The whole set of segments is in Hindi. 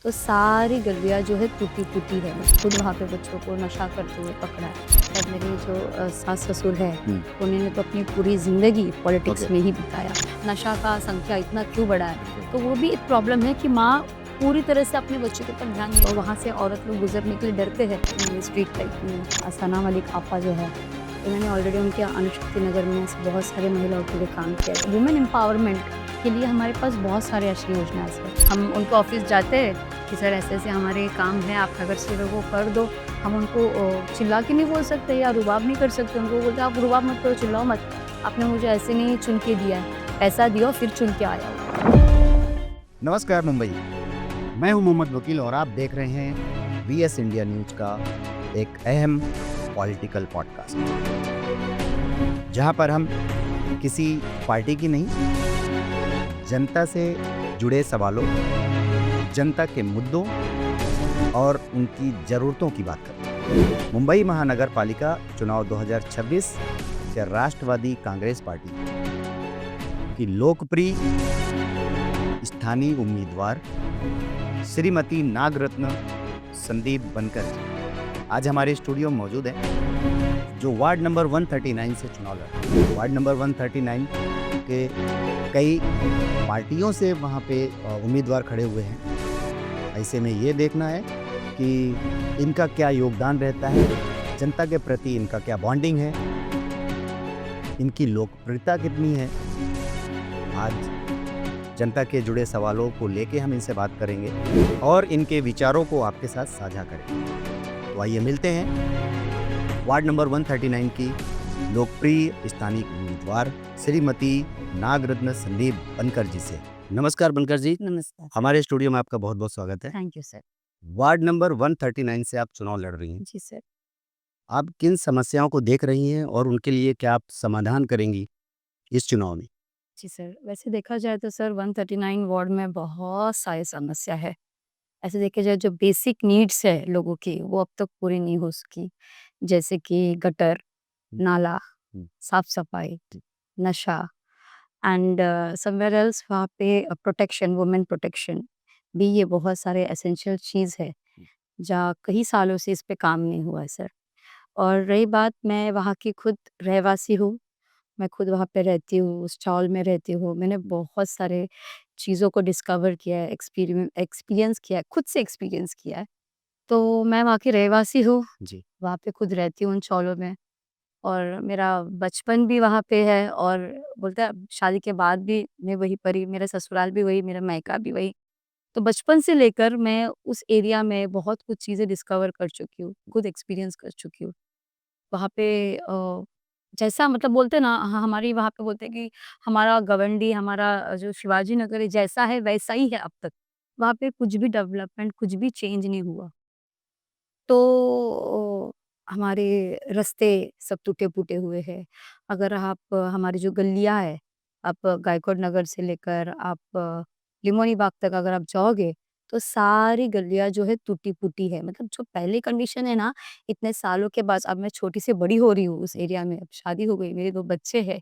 तो सारी गलियाँ जो है टूटी-फूटी है। मैं खुद वहाँ पे बच्चों को नशा करते हुए पकड़ा है। और मेरे जो सास-ससुर है, हुँ, उन्होंने तो अपनी पूरी ज़िंदगी पॉलिटिक्स ओके, में ही बिताया। नशा का संख्या इतना क्यों बढ़ा है? बिल्कुल। तो वो भी एक प्रॉब्लम है कि माँ पूरी तरह से अपने बच्चों के ऊपर ध्यान नहीं, और वहाँ से औरत लोग गुज़रने के लिए डरते हैं। स्ट्रीट लाइफ में सना मलिक आपा जो है, उन्होंने ऑलरेडी उनके अणुशक्ति नगर में ऐसे बहुत सारे महिलाओं के लिए काम किया है। वुमेन एम्पावरमेंट के लिए हमारे पास बहुत सारे ऐसी योजनाएँ हैं सर। हम उनके ऑफ़िस जाते हैं कि सर ऐसे-ऐसे हमारे काम है, आप अगर से वो कर दो। हम उनको चिल्ला के नहीं बोल सकते या रुबाब नहीं कर सकते। उनको बोलते आप रुबाब मत करो, चिल्लाओ मत। आपने मुझे ऐसे नहीं चुन के दिया है, पैसा दियो फिर चुन के आया हो। नमस्कार मुंबई, मैं हूं मोहम्मद वकील और आप देख रहे हैं वीएस इंडिया न्यूज़ का एक अहम पॉलिटिकल पॉडकास्ट, जहां पर हम किसी पार्टी की नहीं, जनता से जुड़े सवालों, जनता के मुद्दों और उनकी ज़रूरतों की बात करते हैं। मुंबई महानगर पालिका चुनाव 2026 से राष्ट्रवादी कांग्रेस पार्टी की लोकप्रिय स्थानीय उम्मीदवार श्रीमती नागरत्न संदीप बनकर जी आज हमारे स्टूडियो में मौजूद है, जो वार्ड नंबर 139 से चुनाव लड़ रहे हैं। वार्ड नंबर 139 के कई पार्टियों से वहाँ पे उम्मीदवार खड़े हुए हैं। ऐसे में ये देखना है कि इनका क्या योगदान रहता है, जनता के प्रति इनका क्या बॉन्डिंग है, इनकी लोकप्रियता कितनी है। आज जनता के जुड़े सवालों को लेके हम इनसे बात करेंगे और इनके विचारों को आपके साथ साझा करेंगे। तो आइए मिलते हैं वार्ड नंबर 139 की लोकप्रिय स्थानीय उम्मीदवार श्रीमती नागरत्न संदीप बनकर जी से। नमस्कार बनकर जी, नमस्कार, हमारे स्टूडियो में आपका बहुत बहुत स्वागत है। Thank you sir. Ward number 139 से आप चुनाव लड़ रही हैं। जी सर। आप किन समस्याओं को देख रही हैं और उनके लिए क्या आप समाधान करेंगी इस चुनाव में? जी सर, वैसे देखा जाए तो सर 139 वार्ड में बहुत सारी समस्या है। ऐसे देखा जाए जो बेसिक नीड्स है लोगों की, वो अब तक पूरी नहीं हो सकी। जैसे कि गटर, हम्म, नाला, हम्म, साफ-सफाई, नशा एंड समवेयर एल्स वहाँ पे प्रोटेक्शन, वुमेन प्रोटेक्शन भी, ये बहुत सारे एसेंशियल चीज़ है, जहाँ कई सालों से इस पे काम नहीं हुआ है सर। और रही बात, मैं वहाँ की खुद रहवासी हूँ, मैं खुद वहाँ पे रहती हूँ, उस चावल में रहती हूँ। मैंने बहुत सारे चीज़ों को डिस्कवर किया है, एक्सपीरियंस किया है, खुद से एक्सपीरियंस किया है। तो मैं वहाँ की रहवासी हूँ, जी। वहाँ पे खुद रहती हूँ उन चौलों में, और मेरा बचपन भी वहाँ पे है, और बोलते हैं शादी के बाद भी मैं वहीं पर ही, मेरा ससुराल भी वही, मेरा मायका भी वही। तो बचपन से लेकर मैं उस एरिया में बहुत कुछ चीज़ें डिस्कवर कर चुकी हूँ, खुद एक्सपीरियंस कर चुकी हूँ। वहाँ पे जैसा मतलब बोलते हैं ना, हमारी वहाँ पे बोलते हैं कि हमारा गवंडी, हमारा जो शिवाजी नगर है जैसा है वैसा ही है अब तक। वहाँ पे कुछ भी डेवलपमेंट, कुछ भी चेंज नहीं हुआ। तो हमारे रास्ते सब टूटे-फूटे हुए हैं। अगर आप हमारी जो गलियाँ है, आप गायकवाड़ नगर से लेकर आप लिमोनी बाग तक अगर आप जाओगे, तो सारी गलियाँ जो है टूटी-फूटी है। मतलब जो पहले कंडीशन है ना, इतने सालों के बाद, अब मैं छोटी से बड़ी हो रही हूँ उस एरिया में, अब शादी हो गई, मेरे 2 बच्चे हैं,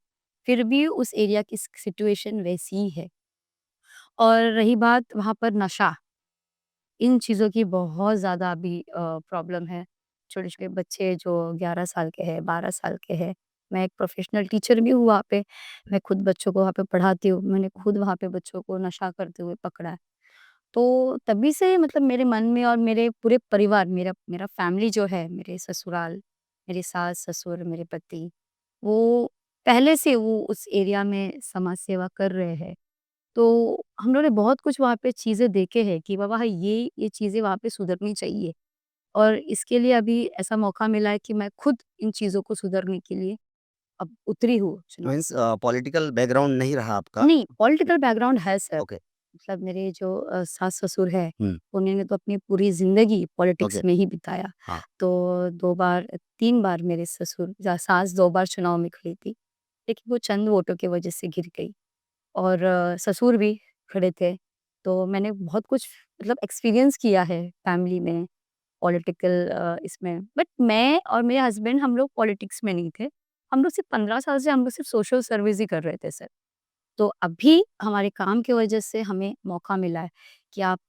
फिर भी उस एरिया की सिचुएशन वैसी ही है। और रही बात वहाँ पर नशा, इन चीज़ों की बहुत ज़्यादा अभी प्रॉब्लम है। छोटे-छोटे बच्चे जो 11 साल के हैं, 12 साल के हैं। मैं एक प्रोफ़ेशनल टीचर भी हूँ वहाँ पे। मैं खुद बच्चों को वहाँ पे पढ़ाती हूँ। मैंने खुद वहाँ पे बच्चों को नशा करते हुए पकड़ा है। तो तभी से मतलब मेरे मन में, और मेरे पूरे परिवार, मेरा मेरा फैमिली जो है, मेरे ससुराल, मेरी सास-ससुर, मेरे पति, वो पहले से वो उस एरिया में समाज सेवा कर रहे हैं। तो हम लोगों ने बहुत कुछ वहाँ पे चीज़ें देखे हैं कि बाबा ये चीज़ें वहाँ पे सुधरनी चाहिए, और इसके लिए अभी ऐसा मौका मिला है कि मैं खुद इन चीज़ों को सुधारने के लिए अब उतरी हूँ चुनाव। मीन्स पॉलिटिकल बैकग्राउंड नहीं रहा आपका। नहीं, पॉलिटिकल बैकग्राउंड है सर। ओके। मतलब मेरे जो सास-ससुर हैं, हुँ, उन्होंने तो अपनी पूरी ज़िंदगी पॉलिटिक्स ओके। में ही बिताया। हाँ, तो 2 बार 3 बार मेरे ससुर या सास 2 बार चुनाव में खड़ी थी, लेकिन वो चंद वोटों की वजह से गिर गई। और ससुर भी खड़े थे। तो मैंने बहुत कुछ मतलब एक्सपीरियंस किया है फैमिली में, पॉलिटिकल इसमें। बट मैं और मेरे हस्बैंड, हम लोग पॉलिटिक्स में नहीं थे। हम लोग सिर्फ़ 15 साल से हम लोग सिर्फ़ सोशल सर्विस ही कर रहे थे सर। तो अभी हमारे काम की वजह से हमें मौका मिला है कि आप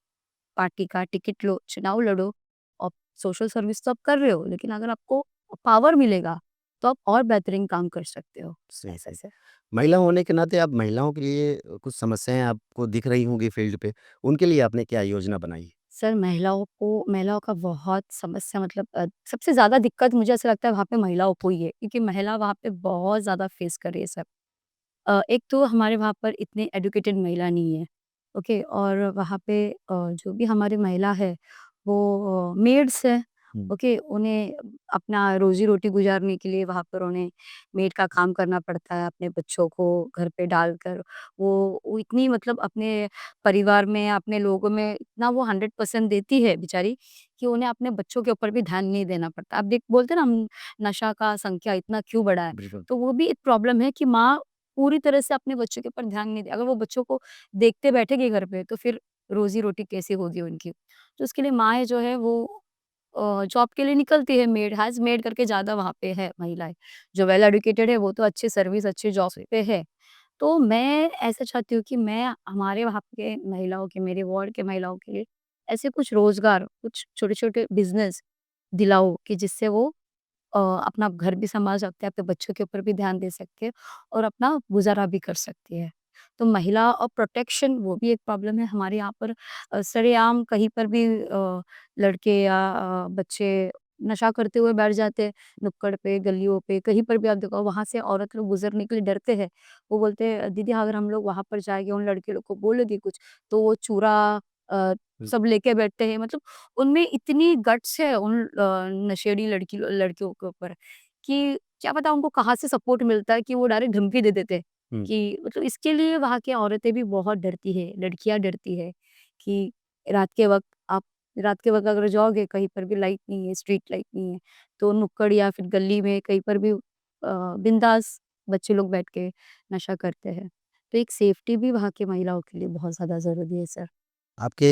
पार्टी का टिकट लो, चुनाव लड़ो और सोशल सर्विस तो आप कर रहे हो, लेकिन अगर आपको पावर मिलेगा, तो आप और बेहतरीन काम कर सकते हो। सही, ऐसा सही। से। महिला होने के नाते आप महिलाओं के लिए कुछ समस्याएँ आपको दिख रही होंगी फील्ड पे, उनके लिए आपने क्या योजना बनाई है? सर महिलाओं का बहुत समस्या मतलब सबसे ज़्यादा दिक्कत मुझे ऐसा लगता है वहाँ पे महिलाओं को ही है, क्योंकि महिला वहाँ पे बहुत ज़्यादा फेस कर रही है सब। एक तो हमारे वहाँ पर इतने एजुकेटेड महिला नहीं है, ओके? और वहाँ पे जो भी हमारी महिला है वो मेड्स हैं, हुँ। ओके? उन्हें अपना रोज़ी-रोटी गुज़ारने के लिए वहाँ पर उन्हें मेड का काम करना पड़ता है, अपने बच्चों को घर पे डालकर। वो इतनी मतलब अपने परिवार में, अपने लोगों में इतना वो 100% देती है बेचारी, कि उन्हें अपने बच्चों के ऊपर भी ध्यान नहीं देना पड़ता। आप देख बोलते हैं ना हम नशा का संख्या इतना क्यों बढ़ा है, बिल्कुल। तो वो भी एक प्रॉब्लम है कि माँ पूरी तरह से अपने बच्चों के ऊपर ध्यान नहीं दे, अगर वो बच्चों को देखते बैठेगी घर पे, तो फिर रोज़ी-रोटी कैसे होगी उनकी? तो उसके लिए माएँ जो है वो जॉब के लिए निकलती है, मेड करके ज़्यादा वहाँ पे है महिलाएँ। जो वेल एजुकेटेड है वो तो अच्छी सर्विस, अच्छी जॉब सही। पे है। तो मैं ऐसा चाहती हूँ कि मैं हमारे वहाँ के महिलाओं के, मेरे वार्ड के महिलाओं के लिए ऐसे कुछ रोज़गार, कुछ छोटे-छोटे बिज़नेस दिलाऊँ कि जिससे वो अपना घर भी सँभाल सकते हैं, अपने बच्चों के ऊपर भी ध्यान दे सकते हैं और अपना गुज़ारा भी कर सकती है। तो महिला और प्रोटेक्शन वो भी एक प्रॉब्लम है हमारे यहाँ पर। सरेआम कहीं पर भी लड़के या बच्चे नशा करते हुए बैठ जाते हैं, नुक्कड़ पे, गलियों पे, कहीं पर भी आप देखो वहाँ से औरत लोग गुज़रने के लिए डरते हैं। वो बोलते हैं, "दीदी अगर हम लोग वहाँ पर जाएँगे, उन लड़के लोग को बोलोगी कुछ, तो वो चूरा अ, हुँ। सब लेके बैठते हैं।" मतलब उनमें इतनी गट्स है उन नशेड़ी लड़कियों के ऊपर कि क्या पता उनको कहाँ से सपोर्ट मिलता है कि वो डायरेक्ट धमकी दे देते हैं हुँ। कि मतलब इसके लिए वहाँ की औरतें भी बहुत डरती है, लड़कियाँ डरती है कि रात के वक़्त आप रात के वक़्त अगर जाओगे कहीं पर भी लाइट नहीं है, स्ट्रीट लाइट नहीं है, तो नुक्कड़ या फिर गली में कहीं पर भी बिंदास बच्चे लोग बैठ के नशा करते हैं। तो एक सेफ्टी भी वहाँ की महिलाओं के लिए बहुत ज़्यादा ज़रूरी है सर। आपके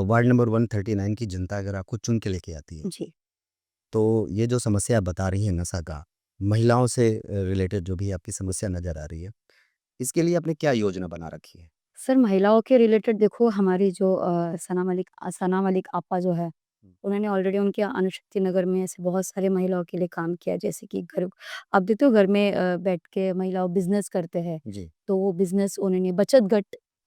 वार्ड नंबर 139 की जनता अगर आपको चुन के लेके आती है, जी। तो ये जो समस्या आप बता रही हैं नशा का, महिलाओं से रिलेटेड जो भी आपकी समस्या नज़र आ रही है, इसके लिए आपने क्या योजना बना रखी है? सर महिलाओं के रिलेटेड देखो हमारी जो सना मलिक आपा जो है, हुँ। उन्होंने ऑलरेडी उनके अणुशक्ति नगर में ऐसे बहुत सारे महिलाओं के लिए काम किया जैसे कि घर आप देखते हो घर में बैठ के महिलाओं बिज़नेस करते हैं, जी। तो वो बिज़नेस उन्होंने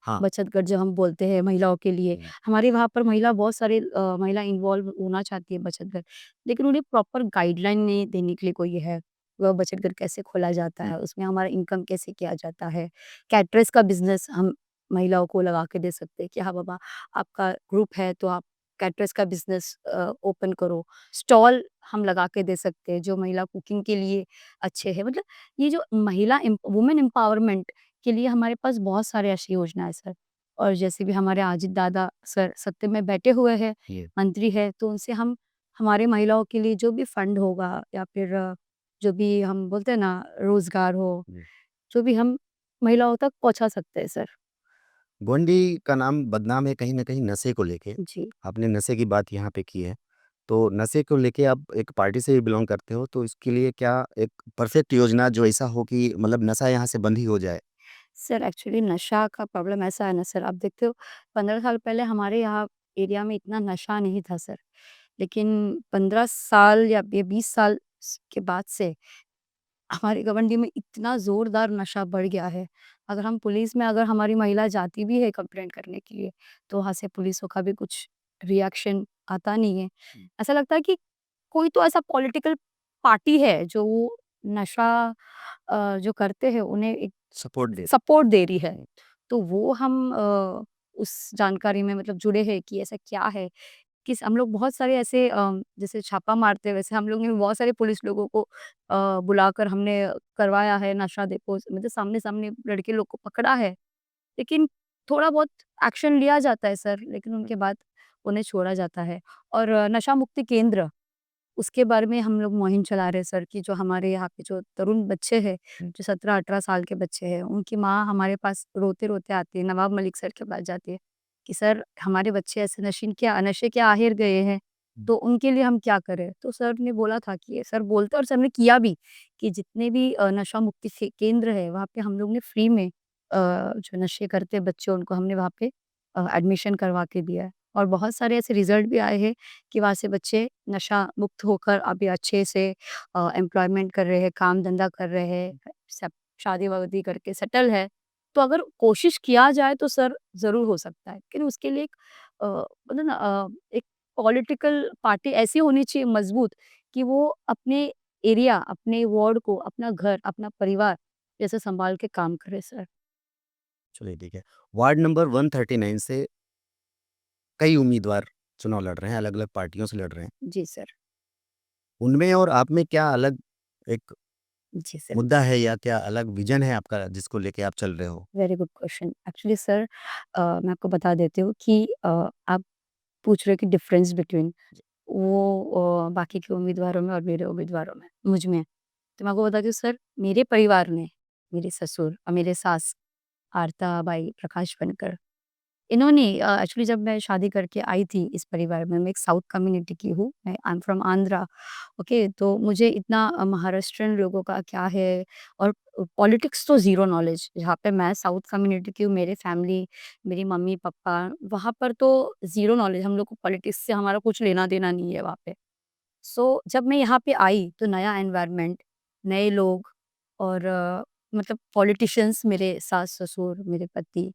हाँ। बचत गट जो हम बोलते हैं महिलाओं के लिए, हुँ। हमारे वहाँ पर महिला बहुत सारे महिला इन्वॉल्व होना चाहती है बचत गट, लेकिन उन्हें प्रॉपर गाइडलाइन नहीं देने के लिए कोई है, वह बचत गट कैसे खोला जाता हुँ। है, उसमें हमारा इनकम कैसे किया जाता है, कैटरर्स का बिज़नेस हम महिलाओं को लगा के दे सकते हैं कि हाँ बाबा आपका ग्रुप है तो आप कैटरर्स का बिजनेस ओपन करो। स्टॉल हम लगा के दे सकते हैं जो महिला कुकिंग के लिए अच्छे हैं। मतलब ये जो वुमेन एम्पावरमेंट के लिए हमारे पास बहुत सारे ऐसी योजना है सर। और जैसे भी हमारे अजित दादा सर सत्ते में बैठे हुए हैं, ये मंत्री है, तो उनसे हम हमारे महिलाओं के लिए जो भी फंड होगा या फिर जो भी हम बोलते हैं ना रोजगार हो, जी। जो भी हम महिलाओं तक पहुंचा सकते हैं सर। गोंडी का नाम बदनाम है कहीं न कहीं नशे को लेके। जी। आपने नशे की बात यहाँ पे की है। तो नशे को लेके आप एक पार्टी से भी बिलॉन्ग करते हो, तो इसके लिए क्या एक परफेक्ट योजना जो ऐसा हो कि मतलब नशा यहाँ से बंद ही हो जाए? सर एक्चुअली नशा का प्रॉब्लम ऐसा है ना सर, आप देखते हो 15 साल पहले हमारे यहाँ एरिया में इतना नशा नहीं था सर। लेकिन 15 साल या ये 20 साल के बाद से हमारी गवंडी में इतना ज़ोरदार नशा बढ़ गया है। अगर हम पुलिस में अगर हमारी महिला जाती भी है कंप्लेंट करने के लिए, तो वहाँ से पुलिसों का भी कुछ रिएक्शन आता नहीं है। हुँ। ऐसा लगता है कि कोई तो ऐसा पॉलिटिकल पार्टी है जो वो नशा जो करते हैं उन्हें एक सपोर्ट दे सपोर्ट दे रही है। तो वो हम उस जानकारी में मतलब जुड़े हैं कि ऐसा क्या है, किस हम लोग बहुत सारे ऐसे जैसे छापा मारते हैं वैसे हम लोग ने भी बहुत सारे पुलिस लोगों को बुलाकर हमने करवाया है नशा डिपो मतलब सामने-सामने लड़के लोग को पकड़ा है। लेकिन थोड़ा बहुत एक्शन लिया जाता है सर, लेकिन उनके बाद उन्हें छोड़ा जाता है। और नशा मुक्ति केंद्र उसके बारे में हम लोग मुहिम चला रहे हैं सर कि जो हमारे यहाँ के जो तरुण बच्चे हैं, जो 17-18 साल के बच्चे हैं, उनकी माँ हमारे पास रोते-रोते आती है, नवाब मलिक सर के पास जाती है कि सर हमारे बच्चे ऐसे नशे के आहिर गए हैं, तो उनके लिए हम क्या करें? तो सर ने बोला था कि सर बोलते और सर ने किया भी कि जितने भी नशा मुक्ति केंद्र है, वहाँ पे हम लोग ने फ्री में जो नशे करते बच्चे उनको हमने वहाँ पे एडमिशन करवा के दिया है। और बहुत सारे ऐसे रिज़ल्ट भी आए हैं कि वहाँ से बच्चे नशा मुक्त होकर अभी अच्छे से एम्प्लॉयमेंट कर रहे हैं, काम-धंधा कर रहे हैं, सब शादी-वादी करके सेटल है। तो अगर कोशिश किया जाए तो सर ज़रूर हो सकता है। लेकिन उसके लिए एक मतलब ना एक पॉलिटिकल पार्टी ऐसी होनी चाहिए मज़बूत कि वो अपने एरिया, अपने वार्ड को, अपना घर, अपना परिवार जैसे सँभाल के काम करे सर। चलिए ठीक है। वार्ड नंबर 139 से कई उम्मीदवार चुनाव लड़ रहे हैं, अलग-अलग पार्टियों से लड़ रहे हैं। जी सर। उनमें और आप में क्या अलग एक जी सर। मुद्दा है या क्या अलग विज़न है आपका जिसको लेके आप चल रहे हो? Very good question. Actually sir मैं आपको बता देती हूँ कि आप पूछ रहे हो कि डिफरेंस बिटवीन वो बाकी के उम्मीदवारों में और मेरे उम्मीदवारों में, मुझ में। तो मैं आपको बताती हूँ सर, मेरे परिवार ने, मेरे ससुर और मेरे सास आरता बाई प्रकाश बनकर, इन्होंने एक्चुअली जब मैं शादी करके आई थी इस परिवार में, मैं एक साउथ कम्युनिटी की हूँ, मैं I am from Andhra, okay? तो मुझे इतना महाराष्ट्रियन लोगों का क्या है और पॉलिटिक्स तो ज़ीरो नॉलेज, जहाँ पे मैं साउथ कम्युनिटी की हूँ, मेरे फैमिली, मेरी मम्मी-पापा, वहाँ पर तो ज़ीरो नॉलेज, हम लोग को पॉलिटिक्स से हमारा कुछ लेना-देना नहीं है वहाँ पे। सो जब मैं यहाँ पे आई तो नया एनवायरनमेंट, नए लोग और मतलब पॉलिटिशियंस मेरे सास-ससुर, मेरे पति।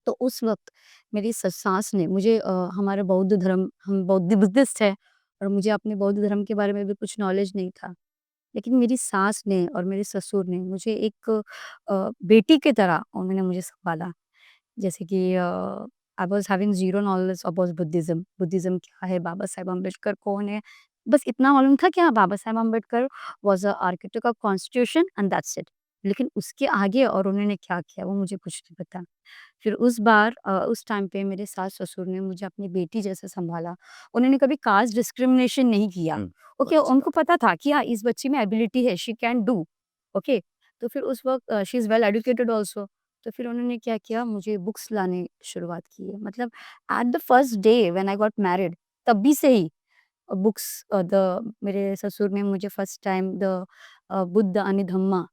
तो उस वक़्त मेरी सास ने मुझे हमारा बौद्ध धर्म, हम बौद्ध बुद्धिस्ट हैं और मुझे अपने बौद्ध धर्म के बारे में भी कुछ नॉलेज नहीं था। लेकिन मेरी सास ने और मेरे ससुर ने मुझे एक बेटी की तरह उन्होंने मुझे सँभाला। जैसे कि I was having zero knowledge about Buddhism. Buddhism क्या है? बाबा साहेब अम्बेडकर कौन है? बस इतना मालूम था कि हाँ, Baba Saheb Ambedkar was a architect of constitution and that's it. लेकिन उसके आगे और उन्होंने क्या किया, वो मुझे कुछ नहीं पता। फिर उस बार उस टाइम पे मेरे सास-ससुर ने मुझे अपनी बेटी जैसे सँभाला। उन्होंने कभी कास्ट डिस्क्रिमिनेशन नहीं किया। हुँ, ओके, अच्छी उनको बात है। पता था कि हाँ, इस बच्ची में एबिलिटी है, शी कैन डू। ओके, तो फिर उस वक़्त she is well educated also. तो फिर उन्होंने क्या किया, मुझे बुक्स लाने शुरुआत की है। मतलब at the first day when I got married, तभी से ही बुक्स द मेरे ससुर ने मुझे फर्स्ट टाइम द बुद्ध आणि धम्मा,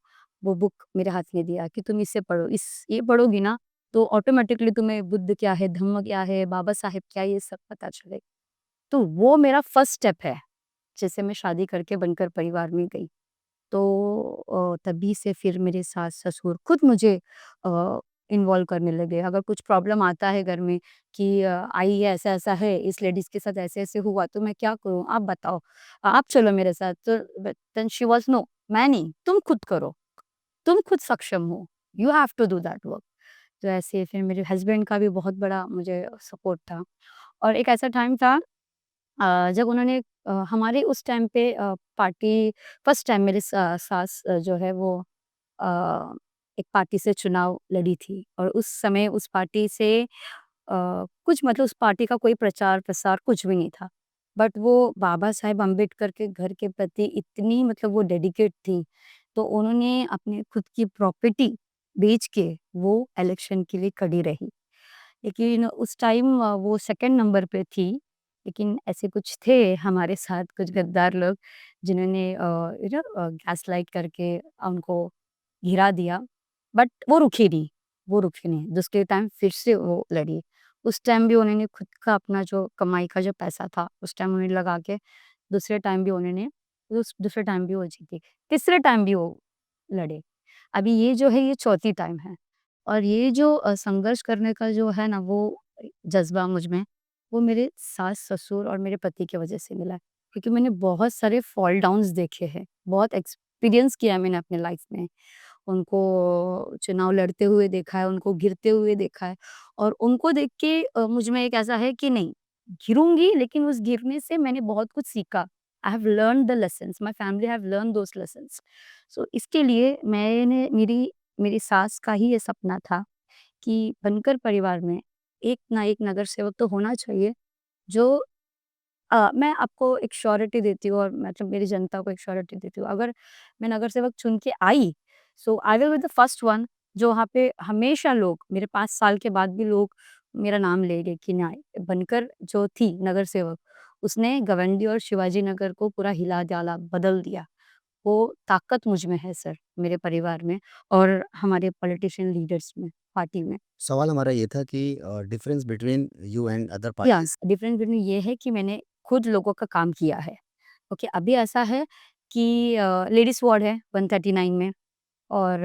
वो बुक मेरे हाथ में दिया कि तुम इसे पढ़ो। इस ये पढ़ोगी ना तो ऑटोमेटिकली तुम्हें बुद्ध क्या है, धम्म क्या है, बाबा साहेब क्या है, ये सब पता चलेगा। तो वो मेरा फर्स्ट स्टेप है, जैसे मैं शादी करके बनकर परिवार में गई। तो तभी से फिर मेरे सास-ससुर खुद मुझे इन्वॉल्व करने लगे। अगर कुछ प्रॉब्लम आता है घर में कि आई है, ऐसा-ऐसा है, इस लेडीज़ के साथ ऐसे-ऐसे हुआ, तो मैं क्या करूँ? आप बताओ, आप चलो मेरे साथ। तो देन शी वाज़ नो, मैं नहीं, तुम खुद करो, तुम खुद सक्षम हो, you have to do that work. तो ऐसे फिर मेरे हस्बैंड का भी बहुत बड़ा मुझे सपोर्ट था और एक ऐसा टाइम था जब उन्होंने हमारे उस टाइम पे पार्टी फर्स्ट टाइम मेरी सास जो है वो अ, एक पार्टी से चुनाव लड़ी थी और उस समय उस पार्टी से कुछ मतलब उस पार्टी का कोई प्रचार-प्रसार कुछ भी नहीं था। बट वो बाबा साहेब अम्बेडकर के घर के प्रति इतनी मतलब वो डेडिकेट थी, तो उन्होंने अपनी खुद की प्रॉपर्टी बेच के वो इलेक्शन के लिए खड़ी रही। लेकिन उस टाइम वो सेकंड नंबर पे थी, लेकिन ऐसे कुछ थे हमारे साथ कुछ गद्दार लोग जिन्होंने गैसलाइट करके उनको गिरा दिया, बट वो रुकी नहीं, वो रुकी नहीं। दूसरे टाइम फिर से वो लड़ी। उस टाइम भी उन्होंने खुद का अपना जो कमाई का जो पैसा था, उस टाइम उन्होंने लगा के दूसरे टाइम भी उन्होंने उस दूसरे टाइम भी वो जीती। तीसरे टाइम भी वो लड़े। अभी ये जो है ये चौथी टाइम है और ये जो संघर्ष करने का जो है ना वो जज़्बा मुझ में, वो मेरे सास-ससुर और मेरे पति की वज़ह से मिला है। क्योंकि मैंने बहुत सारे फॉल डाउन्स देखे हैं, बहुत एक्सपीरियंस किया है मैंने अपनी लाइफ़ में। उनको चुनाव लड़ते हुए देखा है, उनको गिरते हुए देखा है और उनको देख के मुझ में एक ऐसा है कि नहीं, गिरूँगी लेकिन उस गिरने से मैंने बहुत कुछ सीखा। I have learned the lessons, my family have learned those lessons. So इसके लिए मैंने मेरी मेरी सास का ही ये सपना था कि बनकर परिवार में एक ना एक नगर सेवक तो होना चाहिए जो मैं आपको एक श्योरिटी देती हूँ और मतलब मेरी जनता को एक श्योरिटी देती हूँ। अगर मैं नगर सेवक चुन के आई, so I will be the first one जो वहाँ पे हमेशा लोग मेरे 5 साल के बाद भी लोग मेरा नाम लेंगे कि ना बनकर जो थी नगर सेवक, उसने गवंडी और शिवाजी नगर को पूरा हिला-डाला, बदल दिया। वो ताकत मुझ में है सर, मेरे परिवार में और हमारे पॉलिटिशियन लीडर्स में, पार्टी में। सवाल हमारा ये था कि difference between you and other या पार्टीज। डिफरेंस बिटवीन ये है कि मैंने खुद लोगों का काम किया है। ओके, अभी ऐसा है कि लेडीज़ वार्ड है 139 में और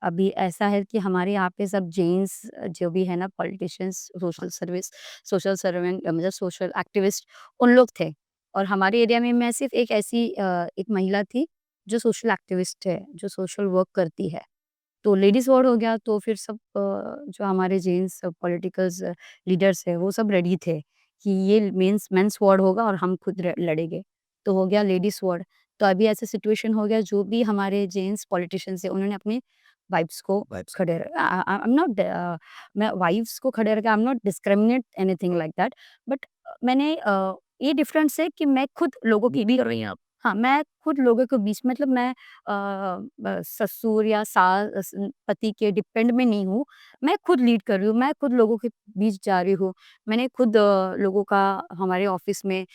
अभी ऐसा है कि हमारे यहाँ पे सब जेंट्स जो भी है ना पॉलिटिशियंस, सोशल सर्वेंट मतलब सोशल एक्टिविस्ट उन लोग थे। और हमारे एरिया में मैं सिर्फ़ एक ऐसी एक महिला थी जो सोशल एक्टिविस्ट है, जो सोशल वर्क करती है। तो लेडीज़ वार्ड हो गया तो फिर सब जो हमारे जेंट्स पॉलिटिकल्स लीडर्स हैं वो सब रेडी थे कि ये मेंस वार्ड होगा और हम खुद लड़ेंगे। तो हो गया लेडीज़ वार्ड। तो अभी ऐसा सिचुएशन हो गया जो भी हमारे जेंट्स पॉलिटिशियंस हैं उन्होंने अपनी वाइफ्स को वाइब्स। खड़े आई एम नॉट मैं वाइफ्स को खड़े रखा I am not discriminate anything like that but मैंने ये डिफरेंस है कि मैं खुद लोगों की भी कर रही हूँ। हाँ, मैं खुद लोगों के बीच मतलब मैं ससुर या पति के डिपेंड में नहीं हूँ, मैं खुद लीड कर रही हूँ, मैं खुद लोगों के बीच जा रही हूँ। मैंने खुद लोगों का हमारे ऑफ़िस में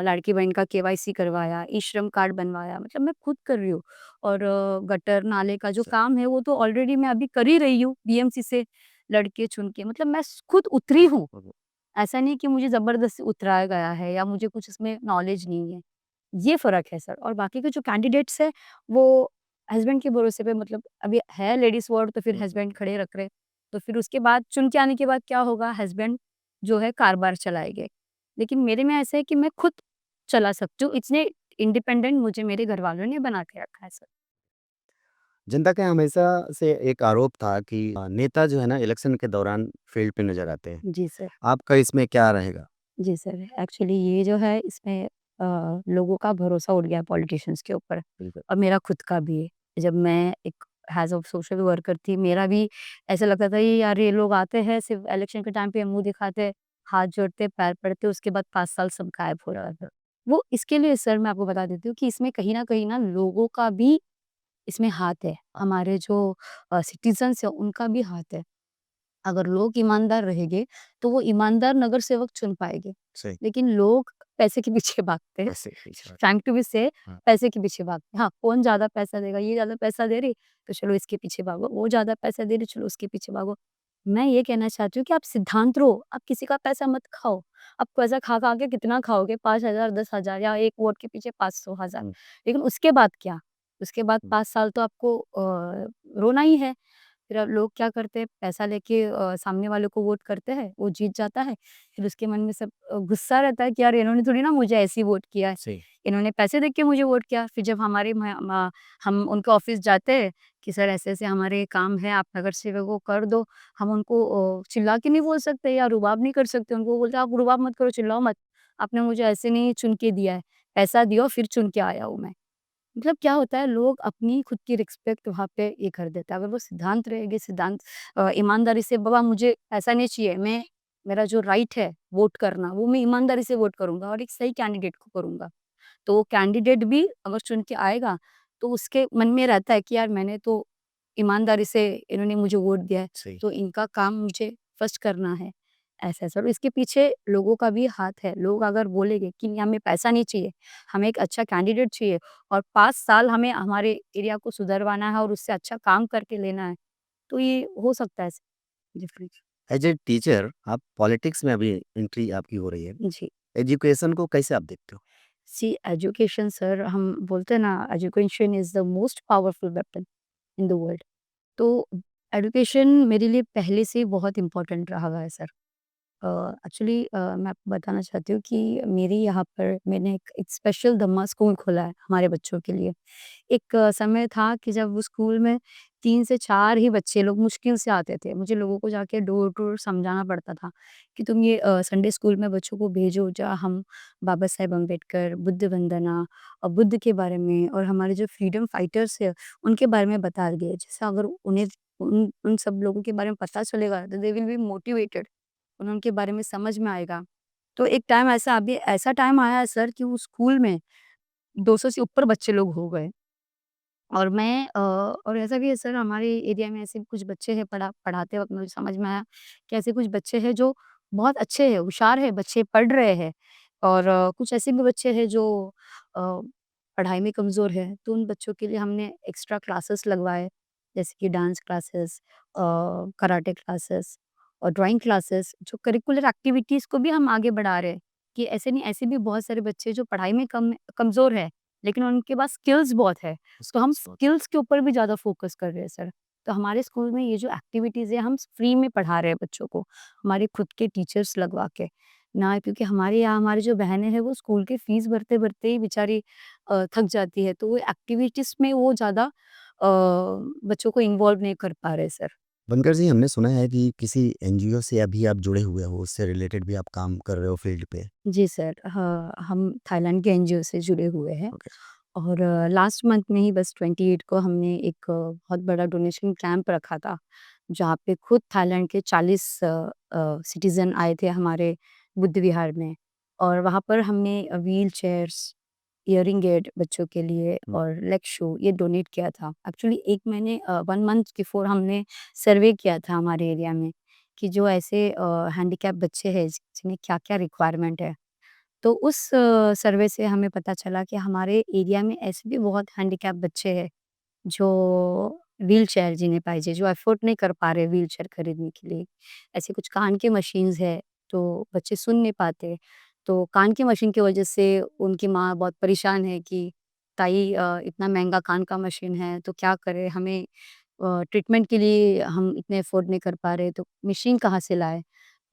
लाड़की बहन का केवाईसी करवाया, ई-श्रम कार्ड बनवाया, मतलब मैं खुद कर रही हूँ। और गटर, नाले का जो सही। काम है वो तो ऑलरेडी मैं अभी कर ही रही हूँ, बीएमसी से लड़के चुन के, मतलब मैं खुद उतरी हूँ। ऐसा नहीं कि मुझे ज़बरदस्ती उतराया गया है या मुझे कुछ इसमें नॉलेज नहीं है। ये फ़र्क है सर और बाकी के जो कैंडिडेट्स हैं, वो हस्बैंड के भरोसे पे मतलब अभी है लेडीज़ वार्ड तो फिर हस्बैंड खड़े रख रहे हैं। तो फिर उसके बाद चुन के आने के बाद क्या होगा हस्बैंड जो है कारबार चलाएँगे। लेकिन मेरे में ऐसा है कि मैं खुद चला सकती हूँ, इतने इंडिपेंडेंट मुझे मेरे घरवालों ने बना के रखा है सर। जनता का हमेशा से एक आरोप था कि नेता जो है ना इलेक्शन के दौरान फील्ड पे नजर आते हैं। जी सर। आपका इसमें क्या रहेगा? जी सर, एक्चुअली ये जो है इसमें लोगों का भरोसा उठ गया है पॉलिटिशियंस के ऊपर बिल्कुल। और मेरा खुद का भी है। जब मैं एक एज़ अ सोशल वर्कर थी, मेरा भी ऐसा लगता था ये यार ये लोग आते हैं सिर्फ़ इलेक्शन के टाइम पे मुँह दिखाते, हाथ जोड़ते, पैर पड़ते, उसके बाद 5 साल सब गायब हो रहा था। वो इसके लिए सर मैं आपको बता देती हूँ कि इसमें कहीं न कहीं ना लोगों का भी इसमें हाथ है। हमारे जो सिटीज़न्स हैं उनका भी हाथ है। अगर लोग ईमानदार रहेंगे, तो वो ईमानदार नगर सेवक चुन पाएँगे। सही। लेकिन लोग पैसे के पीछे भागते हैं। ऐसे पीछे हट। फ्रैंक टू बी से हाँ। पैसे के पीछे भागते हैं। हाँ, कौन ज़्यादा पैसा देगा? ये ज़्यादा पैसा दे रही, तो चलो इसके पीछे भागो। वो ज़्यादा पैसा दे रही, चलो उसके पीछे भागो। मैं ये कहना चाहती हूँ कि आप सिद्धांत रहो, आप किसी का पैसा मत खाओ। आप पैसा खा-खा के कितना खाओगे? 5,000 10,000 या 1 वोट के पीछे 500 हज़ार। हम्म, लेकिन उसके बाद क्या? उसके बाद हम्म, 5 साल तो आपको रोना ही है। फिर अब लोग क्या करते हैं पैसा लेके सामने वाले को वोट करते हैं, वो जीत जाता है। फिर उसके मन में सब गुस्सा रहता है कि यार इन्होंने थोड़ी ना मुझे ऐसे ही वोट किया है। सही। इन्होंने पैसे देके मुझे वोट किया। फिर जब हमारे हम उनके ऑफ़िस जाते हैं कि सर ऐसे-ऐसे हमारे काम है, आप नगर सेवक को कर दो। हम उनको चिल्ला के नहीं बोल सकते या रुबाब नहीं कर सकते। उनको बोलते हैं आप रुबाब मत करो, चिल्लाओ मत। आपने मुझे ऐसे नहीं चुन के दिया है। पैसा दियो फिर चुन के आया हूँ मैं। मतलब क्या होता है लोग अपनी खुद की रिस्पेक्ट वहाँ पे ये कर देते हैं। अगर वो सिद्धांत रहेगी ईमानदारी से बाबा मुझे ऐसा नहीं चाहिए, मैं मेरा जो राइट है वोट करना वो मैं ईमानदारी से वोट करूँगा और एक सही कैंडिडेट को करूँगा। तो वो कैंडिडेट भी अगर चुन के आएगा तो उसके मन में रहता है कि यार मैंने तो ईमानदारी से इन्होंने मुझे वोट दिया है, सही। तो इनका काम मुझे फर्स्ट करना है। ऐसा-ऐसा और इसके पीछे लोगों का भी हाथ है। लोग अगर बोलेंगे कि हमें पैसा नहीं चाहिए, हमें एक अच्छा कैंडिडेट चाहिए और 5 साल हमें हमारे एरिया को सुधरवाना है और उससे अच्छा काम करके लेना है, तो ये हो सकता है डिफरेंस। एज ए टीचर आप पॉलिटिक्स में अभी एंट्री आपकी हो रही है। जी। एजुकेशन को कैसे आप देखते हो? सी एजुकेशन सर हम बोलते हैं ना education is the most powerful weapon in the world. तो एजुकेशन मेरे लिए पहले से ही बहुत इम्पोर्टेंट रहा हुआ है सर। एक्चुअली मैं आपको बताना चाहती हूँ कि मेरे यहाँ पर मैंने एक स्पेशल धम्मा स्कूल खोला है हमारे बच्चों के लिए। एक समय था कि जब वो स्कूल में 3 से 4 ही बच्चे लोग मुश्किल से आते थे। मुझे लोगों को जाके डोर टू डोर समझाना पड़ता था कि तुम ये संडे स्कूल में बच्चों को भेजो जहाँ हम बाबा साहेब अम्बेडकर, बुद्ध वंदना और बुद्ध के बारे में और हमारे जो फ्रीडम फाइटर्स हैं, उनके बारे में बता दिए। जैसे अगर उन्हें उन उन सब लोगों के बारे में पता चलेगा तो दे विल बी मोटिवेटेड। उन्हें उनके बारे में समझ में आएगा। तो एक टाइम ऐसा अभी ऐसा टाइम आया है सर कि उस स्कूल में 200 से ऊपर बच्चे लोग हो गए और मैं और ऐसा भी है सर हमारे एरिया में ऐसे भी कुछ बच्चे हैं पढ़ाते वक़्त मुझे समझ में आया कि ऐसे कुछ बच्चे हैं जो बहुत अच्छे हैं, होशियार हैं, बच्चे पढ़ रहे हैं और कुछ ऐसे भी बच्चे हैं जो अ पढ़ाई में कमज़ोर है, तो उन बच्चों के लिए हमने एक्स्ट्रा क्लासेस लगवाए, जैसे कि डांस क्लासेस, कराटे क्लासेस और ड्राइंग क्लासेस, जो करिकुलर एक्टिविटीज़ को भी हम आगे बढ़ा रहे हैं, कि ऐसे नहीं, ऐसे भी बहुत सारे बच्चे जो पढ़ाई में कमज़ोर है, लेकिन उनके पास स्किल्स बहुत है, तो हम स्किल्स के ऊपर भी ज़्यादा फ़ोकस कर रहे हैं सर। तो हमारे स्कूल में ये जो एक्टिविटीज़ है, हम फ्री में पढ़ा रहे हैं बच्चों को, हमारे खुद के टीचर्स लगवा के। ना, क्योंकि हमारे यहाँ हमारी जो बहनें हैं, वो स्कूल की फ़ीस भरते-भरते ही बेचारी थक जाती है, तो वो एक्टिविटीज़ में वो ज़्यादा बच्चों को इन्वॉल्व नहीं कर पा रहे सर। बनकर जी, हमने सुना है कि किसी एनजीओ से अभी आप जुड़े हुए हो, उससे रिलेटेड भी आप काम कर रहे हो फील्ड पे। जी सर, हाँ, हम थाईलैंड के एनजीओ से जुड़े हुए हैं ओके। और लास्ट मंथ में ही बस 28 को हमने एक बहुत बड़ा डोनेशन कैंप रखा था, जहाँ पे खुद थाईलैंड के 40 सिटीज़न आए थे हमारे बुद्ध विहार में, और वहाँ पर हमने व्हील चेयर्स, हियरिंग एड बच्चों के लिए और लेग शू ये डोनेट किया था। एक्चुअली 1 महीने 1 मंथ बिफोर हमने सर्वे किया था हमारे एरिया में, कि जो ऐसे हैंडीकैप बच्चे हैं जिन्हें क्या-क्या रिक्वायरमेंट है। तो उस सर्वे से हमें पता चला कि हमारे एरिया में ऐसे भी बहुत हैंडीकैप बच्चे हैं, जो व्हीलचेयर जिन्हें पाहिजे, जो अफ़ोर्ड नहीं कर पा रहे व्हीलचेयर खरीदने के लिए। ऐसे कुछ कान के मशीन्स है, तो बच्चे सुन नहीं पाते, तो कान की मशीन की वजह से उनकी माँ बहुत परेशान है कि ताई इतना महँगा कान का मशीन है, तो क्या करें? हमें ट्रीटमेंट के लिए हम इतने अफ़ोर्ड नहीं कर पा रहे, तो मशीन कहाँ से लाएँ?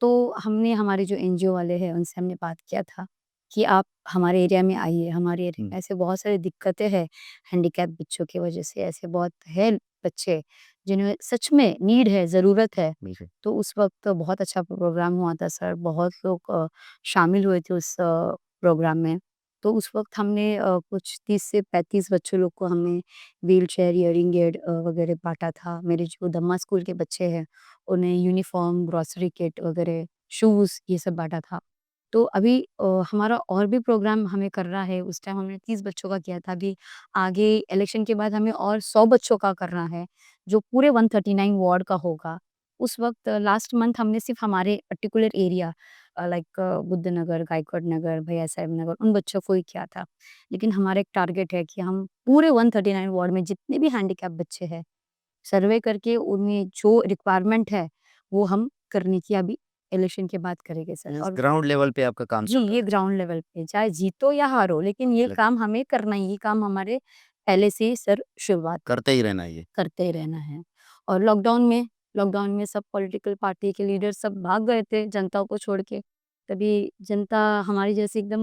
तो हमने हमारे जो एनजीओ वाले हैं, उनसे हमने बात किया था कि आप हमारे एरिया में आइए, हमारे एरिया में ऐसे बहुत सारी दिक्कतें हैं हैंडीकैप बच्चों की वजह से, ऐसे बहुत है बच्चे जिन्हें सच में नीड है, ज़रूरत है। बिल्कुल। तो उस वक़्त बहुत अच्छा प्रोग्राम हुआ था सर, बहुत लोग शामिल हुए थे उस प्रोग्राम में। तो उस वक़्त हमने कुछ 30 से 35 बच्चों लोग को हमने व्हीलचेयर, हियरिंग एड वगैरह बाँटा था। मेरे जो दम्मा स्कूल के बच्चे हैं, उन्हें यूनिफ़ॉर्म, ग्रोसरी किट वगैरह, शूज़ ये सब बाँटा था। तो अभी हमारा और भी प्रोग्राम हमें करना है, उस टाइम हमने 30 बच्चों का किया था, अभी आगे इलेक्शन के बाद हमें और 100 बच्चों का करना है, जो पूरे 139 वार्ड का होगा। उस वक़्त लास्ट मंथ हमने सिर्फ़ हमारे particular area like Buddhanagar, Gaikwad Nagar, Bhaiya Sahab नगर, उन बच्चों को ही किया था। लेकिन हमारा एक टारगेट है कि हम पूरे 139 वार्ड में जितने भी हैंडीकैप बच्चे हैं, सर्वे करके उनमें जो रिक्वायरमेंट है, वो हम करने की अभी इलेक्शन के बाद करेंगे सर। मीन्स और ग्राउंड लेवल पे आपका काम जी, चल रहा ये है। ग्राउंड लेवल पे, चाहे जीतो या हारो, लेकिन ये लग काम हमें करना ही, ये काम हमारे पहले से ही सर शुरुआत करते ही रहना ये। करते ही रहना है। और लॉकडाउन में सब पॉलिटिकल पार्टी के लीडर सब भाग गए थे जनता को छोड़ के। तभी जनता हमारी जैसी एकदम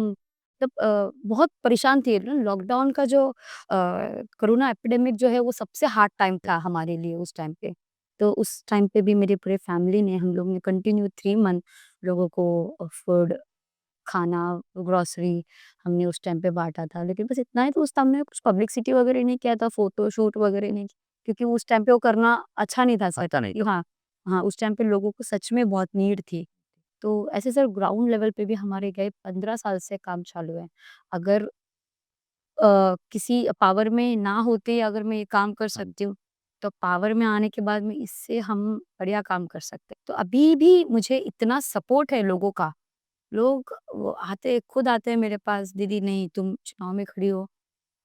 मतलब बहुत परेशान थी ना, लॉकडाउन का जो कोरोना एपिडेमिक जो है वो सबसे हार्ड टाइम था हमारे लिए उस टाइम पे। तो उस टाइम पे भी मेरे पूरे फैमिली ने, हम लोग ने कंटिन्यू 3 मंथ लोगों को फूड, खाना, ग्रोसरी हमने उस टाइम पे बाँटा था। लेकिन बस इतना ही, तो उस टाइम में कुछ पब्लिसिटी वगैरह नहीं किया था, फ़ोटो शूट वगैरह नहीं, क्योंकि उस टाइम पे वो करना अच्छा नहीं था सर। आता नहीं कि था। हाँ, हाँ, उस टाइम पे लोगों को सच में बहुत नीड थी। तो ऐसे सर ग्राउंड लेवल पे भी हमारे गए 15 साल से काम चालू है। अगर किसी पावर में ना होते अगर मैं ये काम कर हाँ, सकती हूँ, तो पावर में आने के बाद में इससे हम बढ़िया काम कर सकते हैं। तो अभी भी मुझे इतना सपोर्ट है लोगों का, लोग वो आते, खुद आते हैं मेरे पास, दीदी नहीं तुम चुनाव में खड़ी हो।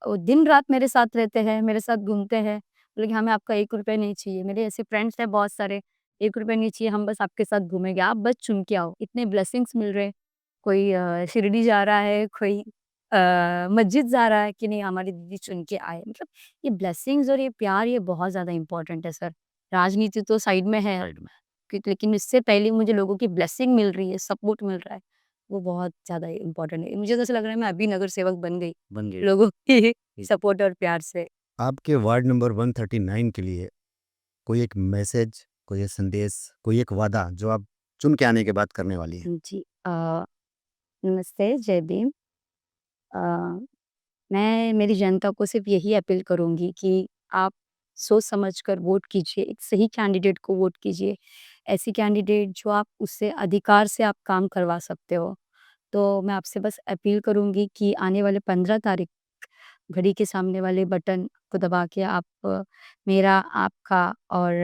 वो दिन-रात मेरे साथ रहते हैं, मेरे साथ घूमते हैं, बोले कि हमें आपका ₹1 नहीं चाहिए। मेरे ऐसे फ्रेंड्स हैं बहुत सारे, ₹1 नहीं चाहिए, हम बस आपके साथ घूमेंगे, आप बस चुन के आओ। इतने ब्लेसिंग्स मिल रहे हैं, कोई शिरडी जा रहा है, कोई मस्जिद जा रहा है कि नहीं हमारी दीदी चुन के आए। मतलब ये ब्लेसिंग्स और ये प्यार, ये बहुत ज़्यादा इम्पोर्टेंट है सर। राजनीति तो साइड में है, साइड में लेकिन इससे पहले मुझे लोगों की ब्लेसिंग मिल रही है, सपोर्ट मिल रहा है, वो बहुत ज़्यादा इम्पोर्टेंट है। मुझे तो ऐसा लग रहा है मैं अभी नगर सेवक बन गई, बन गए। लोगों के जी। सपोर्ट और प्यार से। आपके वार्ड नंबर 139 के लिए कोई एक मैसेज, कोई एक संदेश, कोई एक वादा जो आप चुन के आने के बाद करने वाली हैं? जी नमस्ते, जय भीम। अ, मैं मेरी जनता को सिर्फ़ यही अपील करूँगी कि आप सोच समझ कर वोट कीजिए, एक सही कैंडिडेट को वोट कीजिए। ऐसी कैंडिडेट जो आप उससे अधिकार से आप काम करवा सकते हो। तो मैं आपसे बस अपील करूँगी कि आने वाले 15 तारीख, घड़ी के सामने वाले बटन को दबा के आप मेरा, आपका और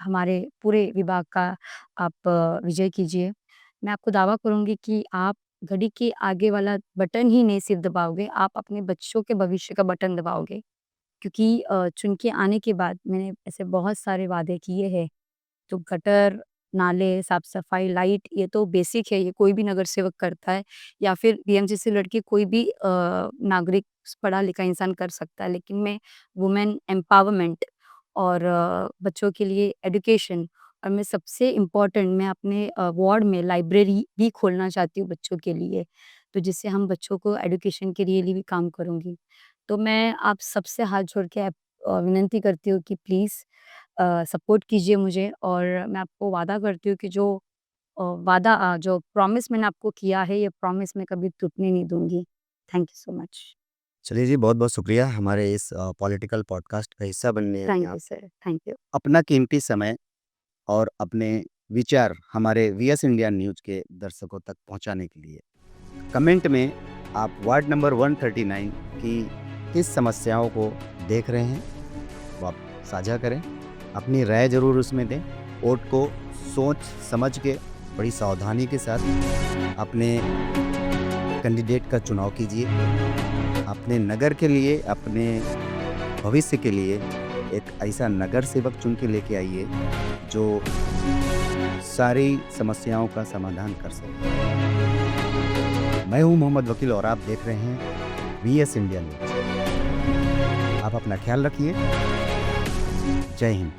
हमारे पूरे विभाग का आप विजय कीजिए। मैं आपको दावा करूँगी कि आप घड़ी के आगे वाला बटन ही नहीं सिर्फ़ दबाओगे, आप अपने बच्चों के भविष्य का बटन दबाओगे। क्योंकि चुन के आने के बाद मैंने ऐसे बहुत सारे वादे किए हैं, तो गटर, नाले, साफ-सफाई, लाइट ये तो बेसिक है, ये कोई भी नगर सेवक करता है या फिर बीएमसी से लड़के कोई भी नागरिक पढ़ा-लिखा इंसान कर सकता है। लेकिन मैं वुमेन एम्पावरमेंट और बच्चों के लिए एजुकेशन और मैं सबसे इम्पोर्टेंट मैं अपने वार्ड में लाइब्रेरी भी खोलना चाहती हूँ बच्चों के लिए, तो जिससे हम बच्चों को एजुकेशन के लिए भी काम करूँगी। तो मैं आप सबसे हाथ जोड़ के विनंती करती हूँ कि प्लीज़ सपोर्ट कीजिए मुझे और मैं आपको वादा करती हूँ कि जो प्रॉमिस मैंने आपको किया है, ये प्रॉमिस मैं कभी टूटने नहीं दूँगी। Thank you so much. चलिए जी, बहुत-बहुत शुक्रिया हमारे इस पॉलिटिकल पॉडकास्ट का हिस्सा बनने थैंक आप यू सर, थैंक यू। अपना कीमती समय और अपने विचार हमारे वीएस इंडिया न्यूज़ के दर्शकों तक पहुंचाने के लिए। कमेंट में आप वार्ड नंबर 139 की किस समस्याओं को देख रहे हैं, वो आप साझा करें। अपनी राय ज़रूर उसमें दें। वोट को सोच समझ के बड़ी सावधानी के साथ अपने कैंडिडेट का चुनाव कीजिए। अपने नगर के लिए, अपने भविष्य के लिए एक ऐसा नगर सेवक चुन के लेके आइए जो सारी समस्याओं का समाधान कर सके। मैं हूं मोहम्मद वकील और आप देख रहे हैं वीएस इंडिया न्यूज़। आप अपना ख्याल रखिए। जय हिंद।